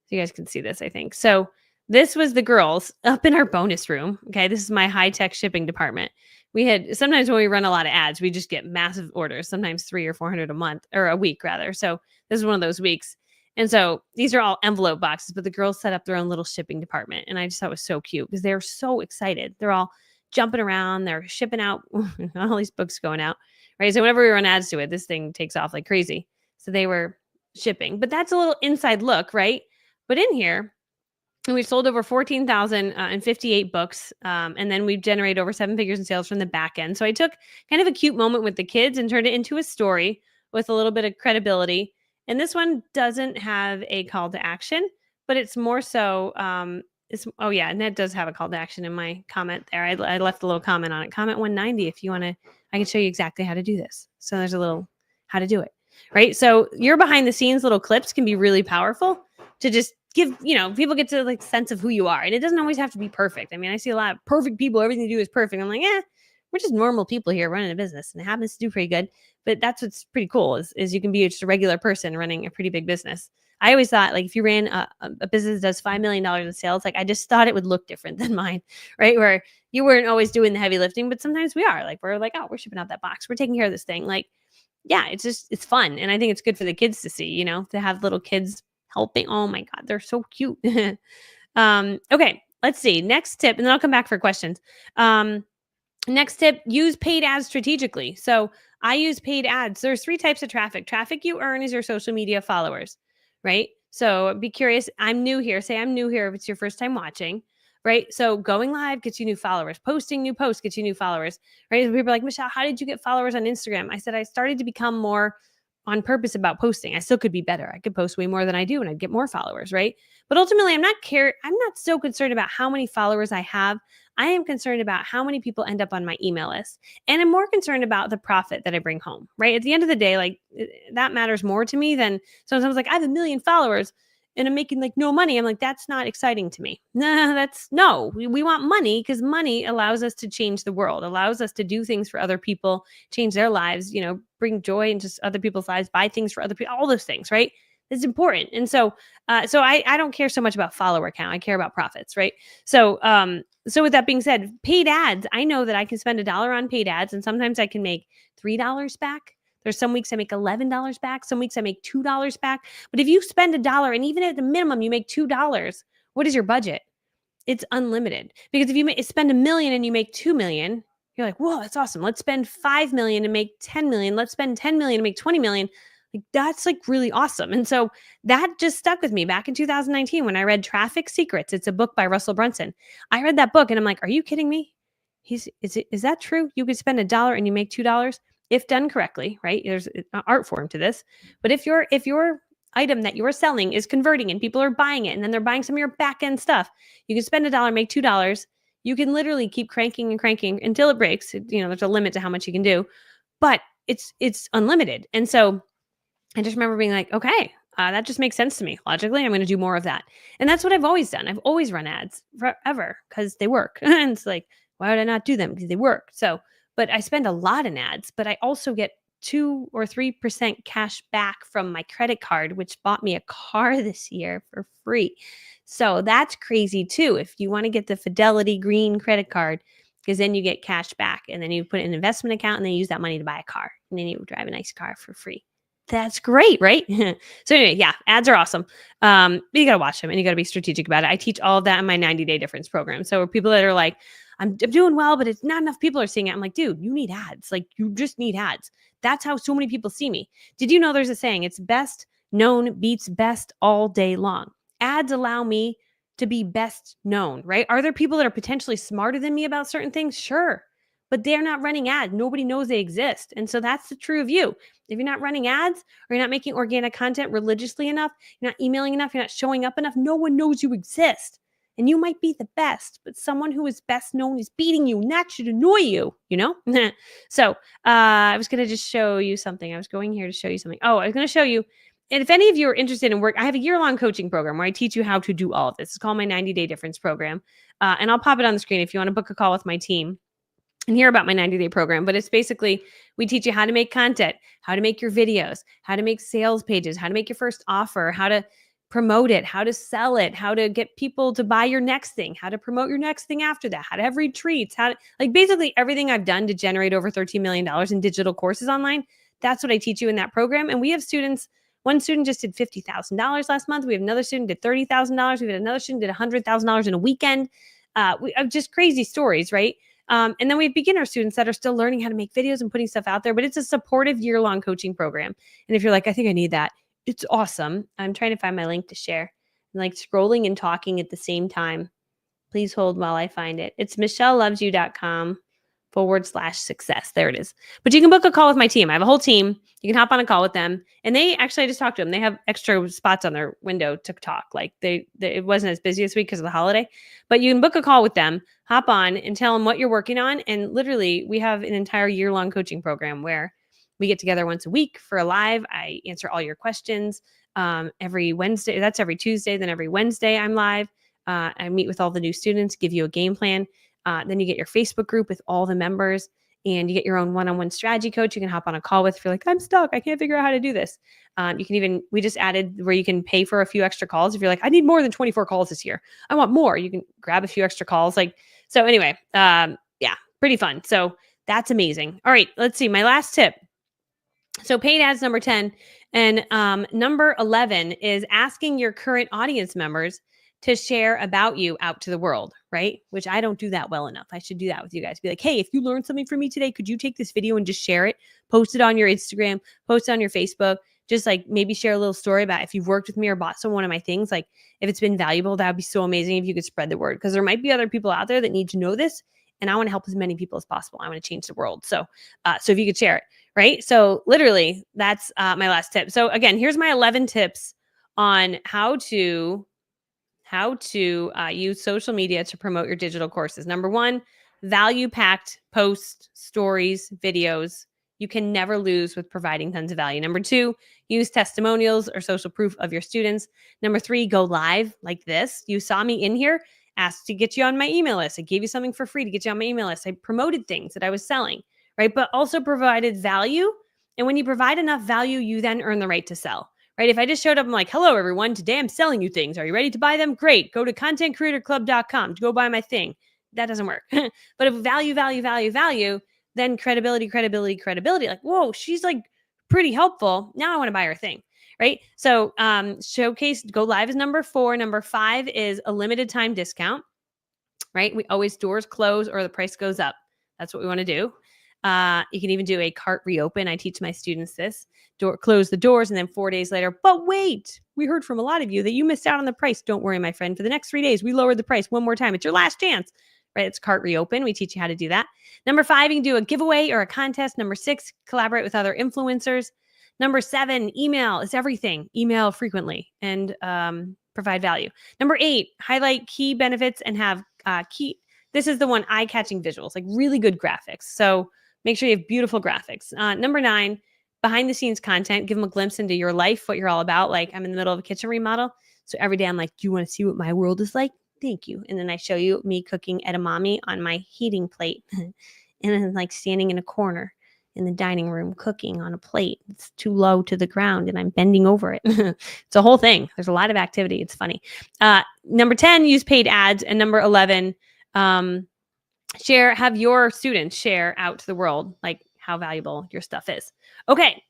So you guys can see this, I think. So this was the girls up in our bonus room. Okay. This is my high-tech shipping department. We had, sometimes when we run a lot of ads, we just get massive orders, sometimes 300 or 400 a month or a week rather. So this is one of those weeks. And so these are all envelope boxes, but the girls set up their own little shipping department. And I just thought it was so cute because they're so excited. They're all jumping around. They're shipping out all these books going out, right? So whenever we run ads to it, this thing takes off like crazy. So they were shipping, but that's a little inside look, right? But in here, and we've sold over 14,058 books. And then we've generated over 7 figures in sales from the back end. So I took kind of a cute moment with the kids and turned it into a story with a little bit of credibility. And this one doesn't have a call to action, but it's more so, and it does have a call to action in my comment there. I left a little comment on it. Comment 190 if you want to, I can show you exactly how to do this. So there's a little how to do it, right? So your behind the scenes little clips can be really powerful to just give, people get to like sense of who you are. And it doesn't always have to be perfect. I mean, I see a lot of perfect people. Everything you do is perfect. I'm like, we're just normal people here running a business and it happens to do pretty good. But that's what's pretty cool is you can be just a regular person running a pretty big business. I always thought like if you ran a business that does $5 million in sales, like I just thought it would look different than mine, right? Where you weren't always doing the heavy lifting, but sometimes we are. Like we're like, oh, we're shipping out that box. We're taking care of this thing. Like, yeah, it's fun. And I think it's good for the kids to see, to have little kids helping. Oh my God, they're so cute. Okay, let's see. Next tip, and then I'll come back for questions. Next tip, use paid ads strategically. So I use paid ads. There's 3 types of traffic. Traffic you earn is your social media followers, right? So be curious. I'm new here. Say I'm new here if it's your first time watching, right? So going live gets you new followers. Posting new posts gets you new followers, right? So people are like, Michelle, how did you get followers on Instagram? I said, I started to become more on purpose about posting. I still could be better. I could post way more than I do and I'd get more followers, right? But ultimately, I'm not so concerned about how many followers I have. I am concerned about how many people end up on my email list. And I'm more concerned about the profit that I bring home, right? At the end of the day, like that matters more to me than sometimes like I have 1 million followers and I'm making like no money. I'm like, that's not exciting to me. We want money because money allows us to change the world, allows us to do things for other people, change their lives, bring joy into other people's lives, buy things for other people, all those things, right? It's important. And so I don't care so much about follower count. I care about profits, right? So with that being said, paid ads, I know that I can spend $1 on paid ads and sometimes I can make $3 back. There's some weeks I make $11 back. Some weeks I make $2 back. But if you spend $1 and even at the minimum you make $2, what is your budget? It's unlimited. Because if you spend $1 million and you make $2 million, you're like, whoa, that's awesome. Let's spend $5 million and make $10 million. Let's spend $10 million and make $20 million. Like that's like really awesome. And so that just stuck with me back in 2019 when I read Traffic Secrets. It's a book by Russell Brunson. I read that book and I'm like, are you kidding me? Is that true? You could spend $1 and you make $2 if done correctly, right? There's an art form to this. But if your item that you're selling is converting and people are buying it and then they're buying some of your back end stuff, you can spend $1, make $2. You can literally keep cranking and cranking until it breaks. There's a limit to how much you can do, but it's unlimited. And so I just remember being like, okay, that just makes sense to me. Logically, I'm going to do more of that. And that's what I've always done. I've always run ads forever because they work. And it's like, why would I not do them? Because they work. But I spend a lot in ads, but I also get 2 or 3% cash back from my credit card, which bought me a car this year for free. So that's crazy too. If you want to get the Fidelity Green credit card, because then you get cash back and then you put it in an investment account and then you use that money to buy a car and then you drive a nice car for free. That's great, right? So anyway, yeah, ads are awesome. But you got to watch them and you got to be strategic about it. I teach all of that in my 90-day difference program. So people that are like, I'm doing well, but it's not enough people are seeing it. I'm like, dude, you need ads. Like you just need ads. That's how so many people see me. Did you know there's a saying, it's best known beats best all day long. Ads allow me to be best known, right? Are there people that are potentially smarter than me about certain things? Sure. But they're not running ads. Nobody knows they exist. And so that's the true of you. If you're not running ads or you're not making organic content religiously enough, you're not emailing enough, you're not showing up enough, no one knows you exist. And you might be the best, but someone who is best known is beating you, and that should annoy you, So I was going to just show you something. I was going here to show you something. Oh, I was going to show you. And if any of you are interested in work, I have a year-long coaching program where I teach you how to do all of this. It's called my 90-day difference program. And I'll pop it on the screen if you want to book a call with my team and hear about my 90-day program. But it's basically, we teach you how to make content, how to make your videos, how to make sales pages, how to make your first offer, how to promote it, how to sell it, how to get people to buy your next thing, how to promote your next thing after that, how to have retreats, basically everything I've done to generate over $13 million in digital courses online. That's what I teach you in that program. And we have students. One student just did $50,000 last month. We have another student did $30,000. We had another student did $100,000 in a weekend. We have just crazy stories, right? And then we have beginner students that are still learning how to make videos and putting stuff out there, but it's a supportive year-long coaching program. And if you're like, I think I need that, it's awesome. I'm trying to find my link to share. I'm like scrolling and talking at the same time. Please hold while I find it. It's michellelovesyou.com/success. There it is. But you can book a call with my team. I have a whole team. You can hop on a call with them. And I just talked to them. They have extra spots on their window to talk. Like it wasn't as busy this week because of the holiday, but you can book a call with them, hop on and tell them what you're working on. And literally we have an entire year-long coaching program where we get together once a week for a live. I answer all your questions every Wednesday. That's every Tuesday. Then every Wednesday I'm live. I meet with all the new students, give you a game plan. Then you get your Facebook group with all the members. and you get your own one-on-one strategy coach you can hop on a call with if you're like, I'm stuck, I can't figure out how to do this. You can even, we just added where you can pay for a few extra calls. If you're like, I need more than 24 calls this year, I want more, you can grab a few extra calls. So anyway, yeah, pretty fun. So that's amazing. All right, let's see. My last tip. So paid ads, number 10. And number 11 is asking your current audience members to share about you out to the world, right? Which I don't do that well enough. I should do that with you guys. Be like, hey, if you learned something from me today, could you take this video and just share it? Post it on your Instagram, post it on your Facebook. Just like maybe share a little story about if you've worked with me or bought some one of my things. Like if it's been valuable, that would be so amazing if you could spread the word, because there might be other people out there that need to know this. And I want to help as many people as possible. I want to change the world. So if you could share it. Right. So literally that's my last tip. So again, here's my 11 tips on how to use social media to promote your digital courses. Number 1, value-packed posts, stories, videos. You can never lose with providing tons of value. Number 2, use testimonials or social proof of your students. Number 3, go live like this. You saw me in here, asked to get you on my email list. I gave you something for free to get you on my email list. I promoted things that I was selling, right? But also provided value. And when you provide enough value, you then earn the right to sell. Right? If I just showed up, I'm like, hello, everyone. Today I'm selling you things. Are you ready to buy them? Great. Go to contentcreatorclub.com to go buy my thing. That doesn't work. But if value, then credibility. Like, whoa, she's like pretty helpful. Now I want to buy her thing. Right? So showcase, go live is number 4. Number 5 is a limited time discount. Right? We always doors close or the price goes up. That's what we want to do. You can even do a cart reopen. I teach my students this. Close the doors, and then 4 days later, but wait, we heard from a lot of you that you missed out on the price. Don't worry, my friend. For the next 3 days, we lowered the price one more time. It's your last chance, right? It's cart reopen. We teach you how to do that. Number 5, you can do a giveaway or a contest. Number 6, collaborate with other influencers. Number 7, email is everything. Email frequently and provide value. Number 8, highlight key benefits and have this is the one, eye-catching visuals, like really good graphics. So make sure you have beautiful graphics. Number 9, behind the scenes content. Give them a glimpse into your life, what you're all about. Like I'm in the middle of a kitchen remodel. So every day I'm like, do you want to see what my world is like? Thank you. And then I show you me cooking edamame on my heating plate. And then like standing in a corner in the dining room cooking on a plate. It's too low to the ground and I'm bending over it. It's a whole thing. There's a lot of activity. It's funny. Number 10, use paid ads. And number 11, have your students share out to the world, like how valuable your stuff is. Okay.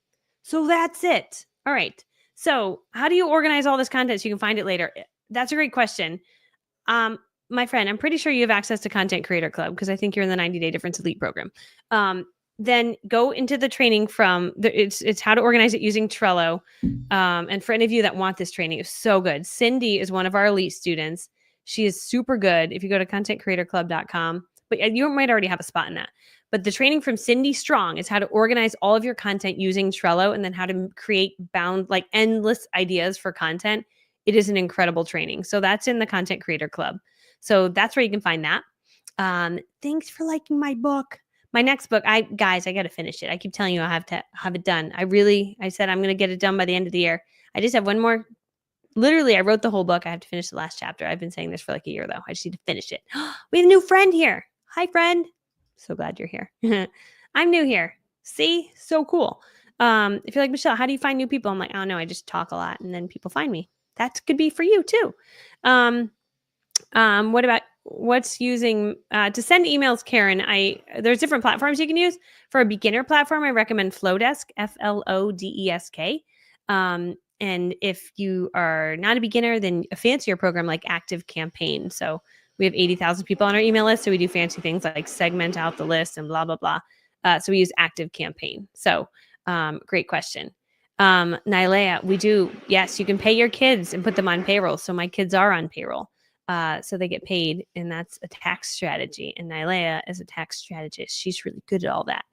So that's it. All right. So how do you organize all this content so you can find it later? That's a great question. My friend, I'm pretty sure you have access to Content Creator Club because I think you're in the 90-Day Difference Elite program. Then go into the training it's how to organize it using Trello. And for any of you that want this training, it's so good. Cindy is one of our elite students. She is super good. If you go to contentcreatorclub.com, but you might already have a spot in that. But the training from Cindy Strong is how to organize all of your content using Trello and then how to create endless ideas for content. It is an incredible training. So that's in the Content Creator Club. So that's where you can find that. Thanks for liking my book. My next book, I got to finish it. I keep telling you I have to have it done. I said I'm going to get it done by the end of the year. I just have one more. Literally, I wrote the whole book. I have to finish the last chapter. I've been saying this for like a year, though. I just need to finish it. We have a new friend here. Hi, friend. So glad you're here. I'm new here. See? So cool. If you're like, Michelle, how do you find new people? I'm like, I don't know. I just talk a lot and then people find me. That could be for you too. What about what's using to send emails, Karen? There's different platforms you can use. For a beginner platform, I recommend Flowdesk, Flodesk. And if you are not a beginner, then a fancier program like Active Campaign. So we have 80,000 people on our email list. So we do fancy things like segment out the list and blah, blah, blah. So we use Active Campaign. So great question. Nylea, we do. Yes, you can pay your kids and put them on payroll. So my kids are on payroll. So they get paid, and that's a tax strategy. And Nylea is a tax strategist. She's really good at all that.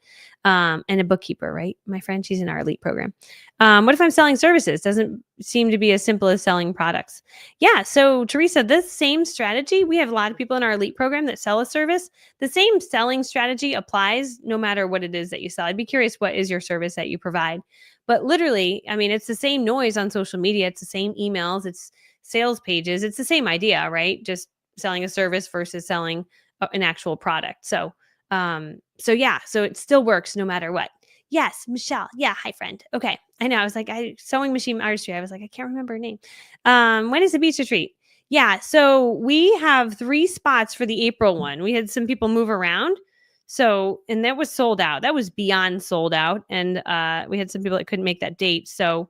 And a bookkeeper, right? My friend, she's in our elite program. What if I'm selling services? Doesn't seem to be as simple as selling products. Yeah. So Teresa, this same strategy, we have a lot of people in our elite program that sell a service. The same selling strategy applies no matter what it is that you sell. I'd be curious, what is your service that you provide? But literally, I mean, it's the same noise on social media. It's the same emails. It's sales pages. It's the same idea, right? Just selling a service versus selling an actual product. So So yeah, so it still works no matter what. Yes, Michelle. Yeah, hi friend. Okay. I know. I was like, sewing machine artistry. I was like, I can't remember her name. When is the beach retreat? Yeah, so we have 3 spots for the April one. We had some people move around. So, and that was sold out. That was beyond sold out. And we had some people that couldn't make that date. So,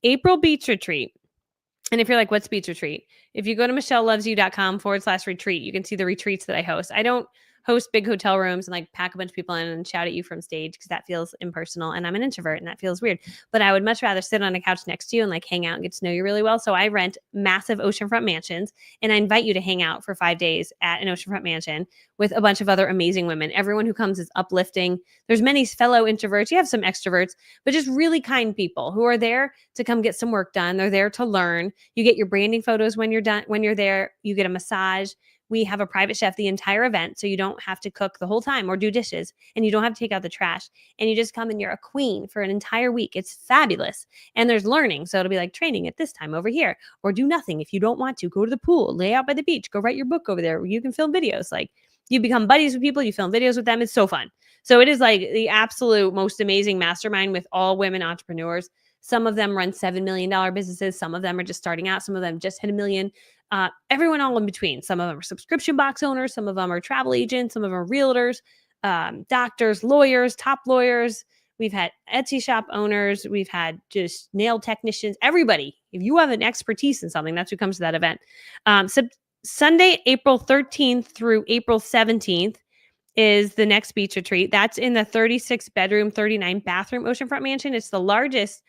April beach retreat. And if you're like, what's beach retreat? If you go to michellelovesyou.com/retreat, you can see the retreats that I host. I don't host big hotel rooms and like pack a bunch of people in and shout at you from stage because that feels impersonal. And I'm an introvert and that feels weird. But I would much rather sit on a couch next to you and like hang out and get to know you really well. So I rent massive oceanfront mansions and I invite you to hang out for 5 days at an oceanfront mansion with a bunch of other amazing women. Everyone who comes is uplifting. There's many fellow introverts. You have some extroverts, but just really kind people who are there to come get some work done. They're there to learn. You get your branding photos when you're done, when you're there. You get a massage. We have a private chef the entire event, so you don't have to cook the whole time or do dishes, and you don't have to take out the trash. And you just come and you're a queen for an entire week. It's fabulous. And there's learning. So it'll be like training at this time over here, or do nothing. If you don't want to, go to the pool, lay out by the beach, go write your book over there. You can film videos. Like you become buddies with people, you film videos with them. It's so fun. So it is like the absolute most amazing mastermind with all women entrepreneurs. Some of them run $7 million businesses. Some of them are just starting out. Some of them just hit a million. Everyone all in between. Some of them are subscription box owners. Some of them are travel agents. Some of them are realtors, doctors, lawyers, top lawyers. We've had Etsy shop owners. We've had just nail technicians, everybody. If you have an expertise in something, that's who comes to that event. So Sunday, April 13th through April 17th is the next beach retreat. That's in the 36 bedroom, 39 bathroom oceanfront mansion. It's the largest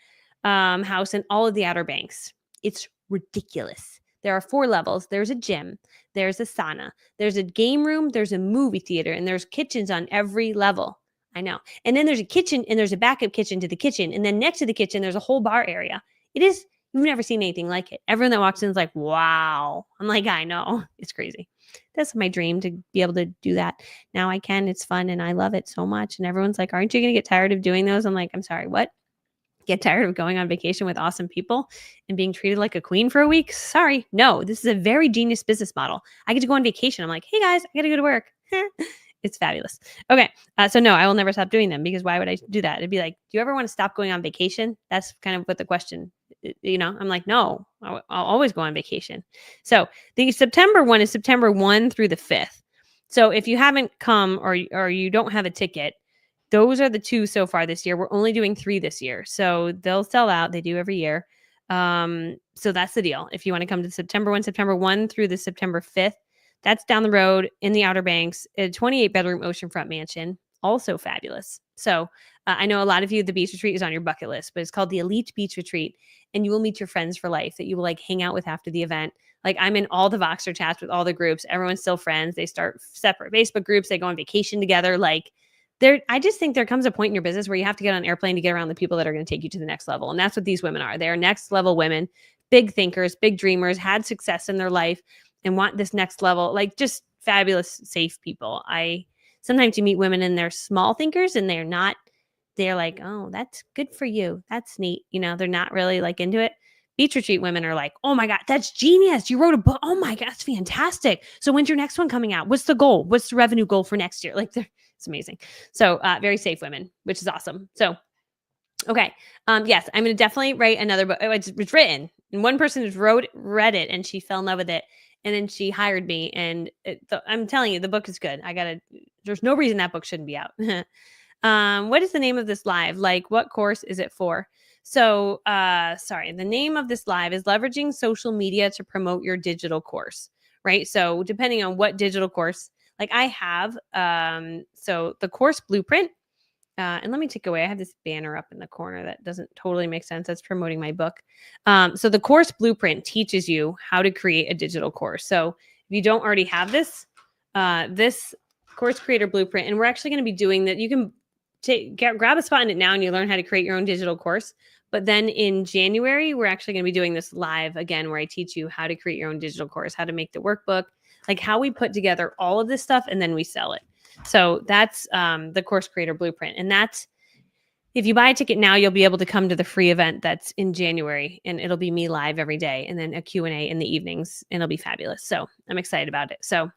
house in all of the Outer Banks. It's ridiculous. There are 4 levels. There's a gym. There's a sauna. There's a game room. There's a movie theater. And there's kitchens on every level. I know. And then there's a kitchen and there's a backup kitchen to the kitchen. And then next to the kitchen, there's a whole bar area. You've never seen anything like it. Everyone that walks in is like, wow. I'm like, I know. It's crazy. That's my dream, to be able to do that. Now I can. It's fun and I love it so much. And everyone's like, aren't you going to get tired of doing those? I'm like, I'm sorry, what? Get tired of going on vacation with awesome people and being treated like a queen for a week? Sorry. No, this is a very genius business model. I get to go on vacation. I'm like, hey guys, I got to go to work. It's fabulous. Okay. So no, I will never stop doing them, because why would I do that? It'd be like, do you ever want to stop going on vacation? That's kind of what the question, I'm like, no, I'll always go on vacation. So the September one is September 1 through the 5th. So if you haven't come or you don't have a ticket, those are the 2 so far this year. We're only doing 3 this year. So they'll sell out. They do every year. So that's the deal. If you want to come to September 1 through the September 5th, that's down the road in the Outer Banks, a 28 bedroom oceanfront mansion, also fabulous. So I know a lot of you, the beach retreat is on your bucket list, but it's called the Elite Beach Retreat, and you will meet your friends for life that you will like hang out with after the event. Like I'm in all the Voxer chats with all the groups. Everyone's still friends. They start separate Facebook groups. They go on vacation together. Like I just think there comes a point in your business where you have to get on an airplane to get around the people that are going to take you to the next level. And that's what these women are. They're next level women, big thinkers, big dreamers, had success in their life and want this next level, like just fabulous, safe people. Sometimes you meet women and they're small thinkers and they're like, oh, that's good for you. That's neat. They're not really like into it. Beach retreat women are like, oh my God, that's genius. You wrote a book. Oh my God, that's fantastic. So when's your next one coming out? What's the goal? What's the revenue goal for next year? Like it's amazing. So very safe women, which is awesome. So, okay. Yes, I'm going to definitely write another book. It's written, and one person has read it and she fell in love with it. And then she hired me, and I'm telling you, the book is good. There's no reason that book shouldn't be out. What is the name of this live? Like, what course is it for? So, the name of this live is Leveraging Social Media to Promote Your Digital Course, right? So depending on what digital course, like I have, so the course blueprint, and let me take away, I have this banner up in the corner that doesn't totally make sense. That's promoting my book. So the course blueprint teaches you how to create a digital course. So if you don't already have this course creator blueprint, and we're actually going to be doing that. You can grab a spot in it now and you learn how to create your own digital course. But then in January, we're actually going to be doing this live again, where I teach you how to create your own digital course, how to make the workbook, like how we put together all of this stuff and then we sell it. So that's the course creator blueprint. And that's, if you buy a ticket now, you'll be able to come to the free event that's in January, and it'll be me live every day and then a Q&A in the evenings, and it'll be fabulous. So I'm excited about it. So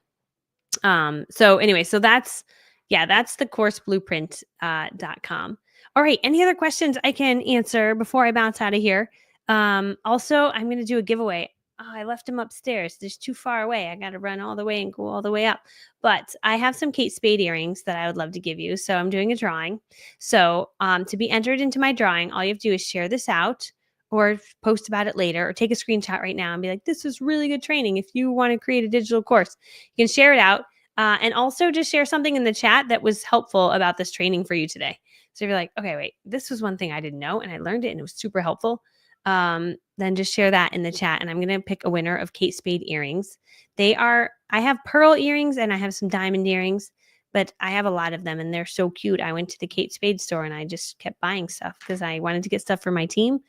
anyway, so that's Yeah, that's the courseblueprint.com. All right. Any other questions I can answer before I bounce out of here? Also, I'm going to do a giveaway. Oh, I left them upstairs. They're too far away. I got to run all the way and go all the way up. But I have some Kate Spade earrings that I would love to give you. So I'm doing a drawing. So to be entered into my drawing, all you have to do is share this out or post about it later or take a screenshot right now and be like, this is really good training. If you want to create a digital course, you can share it out. And also just share something in the chat that was helpful about this training for you today. So if you're like, okay, wait, this was one thing I didn't know and I learned it and it was super helpful. Then just share that in the chat. And I'm going to pick a winner of Kate Spade earrings. I have pearl earrings and I have some diamond earrings, but I have a lot of them and they're so cute. I went to the Kate Spade store and I just kept buying stuff because I wanted to get stuff for my team.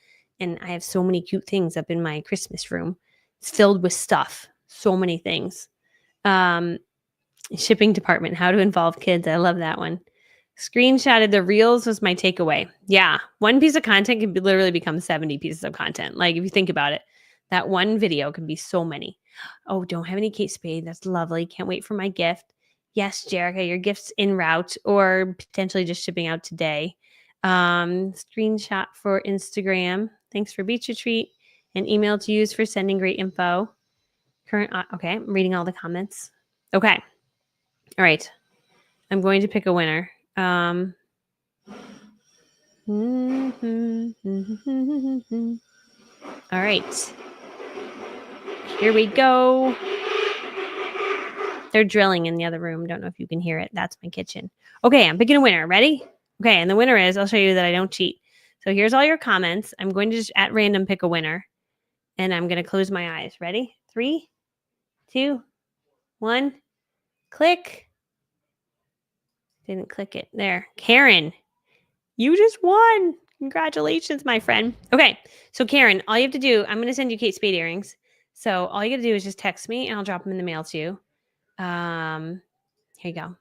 And I have so many cute things up in my Christmas room. It's filled with stuff. So many things. Shipping department, how to involve kids. I love that one. Screenshotted the reels was my takeaway. Yeah. One piece of content can literally become 70 pieces of content. Like if you think about it, that one video can be so many. Oh, don't have any Kate Spade. That's lovely. Can't wait for my gift. Yes, Jerica, your gift's en route or potentially just shipping out today. Screenshot for Instagram. Thanks for beach retreat. An email to use for sending great info. Okay, I'm reading all the comments. Okay. All right. I'm going to pick a winner. All right. Here we go. They're drilling in the other room. Don't know if you can hear it. That's my kitchen. Okay, I'm picking a winner. Ready? Okay, and the winner is, I'll show you that I don't cheat. So here's all your comments. I'm going to just at random pick a winner. And I'm going to close my eyes. Ready? 3, 2, 1. Click. Didn't click it. There. Karen. You just won. Congratulations, my friend. Okay. So Karen, all you have to do, I'm going to send you Kate Spade earrings. So all you got to do is just text me and I'll drop them in the mail to you. Here you go.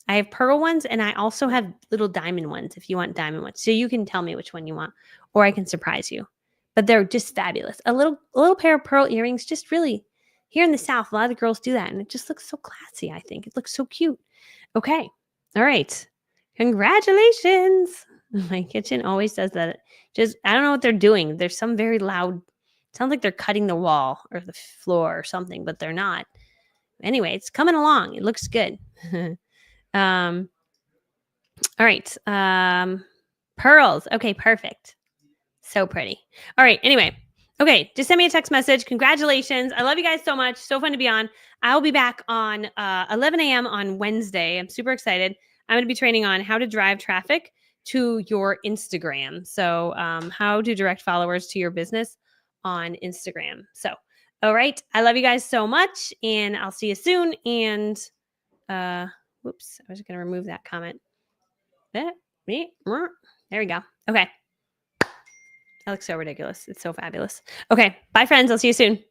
I have pearl ones and I also have little diamond ones if you want diamond ones. So you can tell me which one you want or I can surprise you. But they're just fabulous. A little pair of pearl earrings, just really here in the South, a lot of girls do that and it just looks so classy, I think. It looks so cute. Okay. All right. Congratulations. My kitchen always does that. Just, I don't know what they're doing. There's some very loud, sounds like they're cutting the wall or the floor or something, but they're not. Anyway, it's coming along. It looks good. All right. Pearls. Okay, perfect. So pretty. All right. Anyway. Okay. Just send me a text message. Congratulations. I love you guys so much. So fun to be on. I'll be back on 11 a.m. on Wednesday. I'm super excited. I'm going to be training on how to drive traffic to your Instagram. So how to direct followers to your business on Instagram. So, all right. I love you guys so much and I'll see you soon. And whoops, I was going to remove that comment. There we go. Okay. That looks so ridiculous. It's so fabulous. Okay. Bye, friends. I'll see you soon.